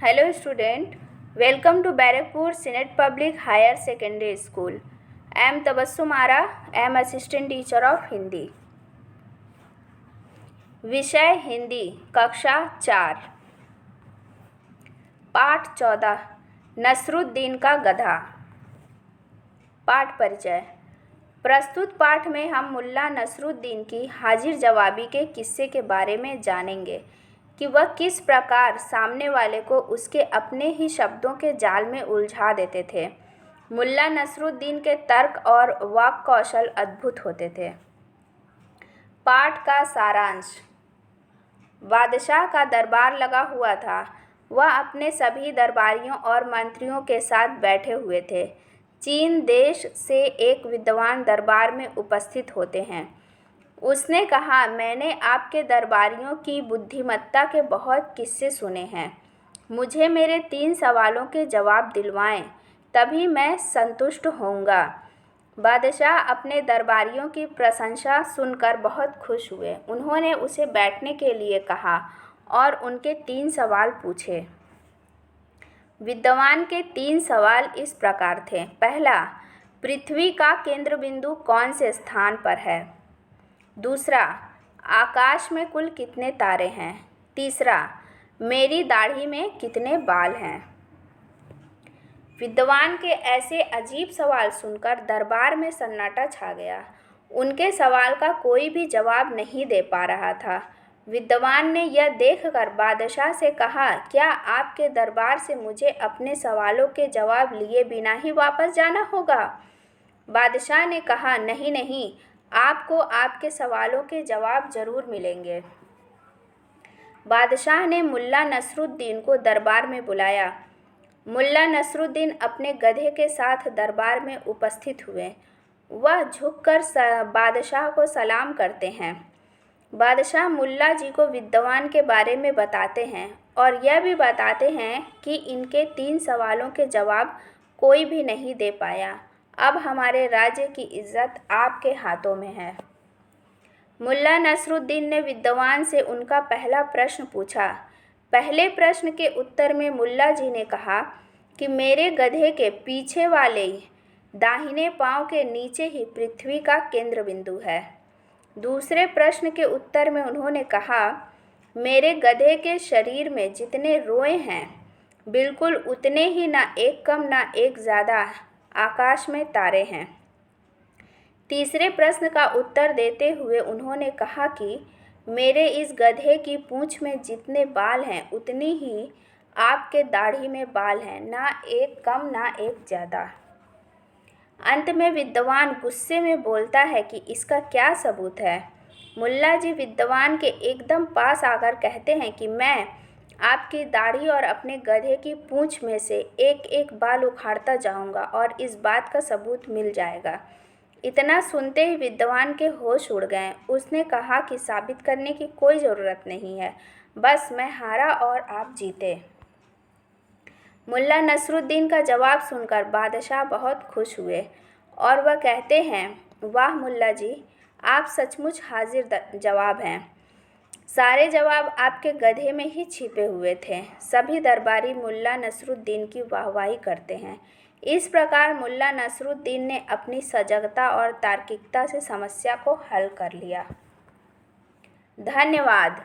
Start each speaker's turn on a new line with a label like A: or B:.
A: Hello student, welcome to Barakpur Senate Public Higher Secondary School. I am Tabassum Ara, I am assistant teacher of Hindi. विषय हिंदी कक्षा 4 पाठ 14 नसरुद्दीन का गधा। पाठ परिचय। प्रस्तुत पाठ में हम मुल्ला नसरुद्दीन की हाजिर जवाबी के किस्से के बारे में जानेंगे कि वह किस प्रकार सामने वाले को उसके अपने ही शब्दों के जाल में उलझा देते थे। मुल्ला नसरुद्दीन के तर्क और वाक कौशल अद्भुत होते थे। पाठ का सारांश। बादशाह का दरबार लगा हुआ था। वह अपने सभी दरबारियों और मंत्रियों के साथ बैठे हुए थे। चीन देश से एक विद्वान दरबार में उपस्थित होते हैं। उसने कहा, मैंने आपके दरबारियों की बुद्धिमत्ता के बहुत किस्से सुने हैं। मुझे मेरे 3 सवालों के जवाब दिलवाएं, तभी मैं संतुष्ट होऊंगा। बादशाह अपने दरबारियों की प्रशंसा सुनकर बहुत खुश हुए। उन्होंने उसे बैठने के लिए कहा और उनके 3 सवाल पूछे। विद्वान के 3 सवाल इस प्रकार थे। पहला, पृथ्वी का केंद्र बिंदु कौन से स्थान पर है? दूसरा, आकाश में कुल कितने तारे हैं? तीसरा, मेरी दाढ़ी में कितने बाल हैं? विद्वान के ऐसे अजीब सवाल सुनकर दरबार में सन्नाटा छा गया। उनके सवाल का कोई भी जवाब नहीं दे पा रहा था। विद्वान ने यह देखकर बादशाह से कहा, क्या आपके दरबार से मुझे अपने सवालों के जवाब लिए बिना ही वापस जाना होगा? बादशाह ने कहा, नहीं नहीं, आपको आपके सवालों के जवाब जरूर मिलेंगे। बादशाह ने मुल्ला नसरुद्दीन को दरबार में बुलाया। मुल्ला नसरुद्दीन अपने गधे के साथ दरबार में उपस्थित हुए। वह झुककर बादशाह को सलाम करते हैं। बादशाह मुल्ला जी को विद्वान के बारे में बताते हैं और यह भी बताते हैं कि इनके 3 सवालों के जवाब कोई भी नहीं दे पाया। अब हमारे राज्य की इज्जत आपके हाथों में है। मुल्ला नसरुद्दीन ने विद्वान से उनका पहला प्रश्न पूछा। पहले प्रश्न के उत्तर में मुल्ला जी ने कहा कि मेरे गधे के पीछे वाले दाहिने पांव के नीचे ही पृथ्वी का केंद्र बिंदु है। दूसरे प्रश्न के उत्तर में उन्होंने कहा, मेरे गधे के शरीर में जितने रोए हैं, बिल्कुल उतने ही, ना एक कम ना एक ज़्यादा, आकाश में तारे हैं। तीसरे प्रश्न का उत्तर देते हुए उन्होंने कहा कि मेरे इस गधे की पूंछ में जितने बाल हैं, उतनी ही आपके दाढ़ी में बाल हैं, ना एक कम ना एक ज़्यादा। अंत में विद्वान गुस्से में बोलता है कि इसका क्या सबूत है? मुल्ला जी विद्वान के एकदम पास आकर कहते हैं कि मैं आपकी दाढ़ी और अपने गधे की पूंछ में से एक एक बाल उखाड़ता जाऊंगा और इस बात का सबूत मिल जाएगा। इतना सुनते ही विद्वान के होश उड़ गए। उसने कहा कि साबित करने की कोई ज़रूरत नहीं है, बस मैं हारा और आप जीते। मुल्ला नसरुद्दीन का जवाब सुनकर बादशाह बहुत खुश हुए और वह कहते हैं, वाह मुल्ला जी, आप सचमुच हाजिर जवाब हैं। सारे जवाब आपके गधे में ही छिपे हुए थे। सभी दरबारी मुल्ला नसरुद्दीन की वाहवाही करते हैं। इस प्रकार मुल्ला नसरुद्दीन ने अपनी सजगता और तार्किकता से समस्या को हल कर लिया। धन्यवाद।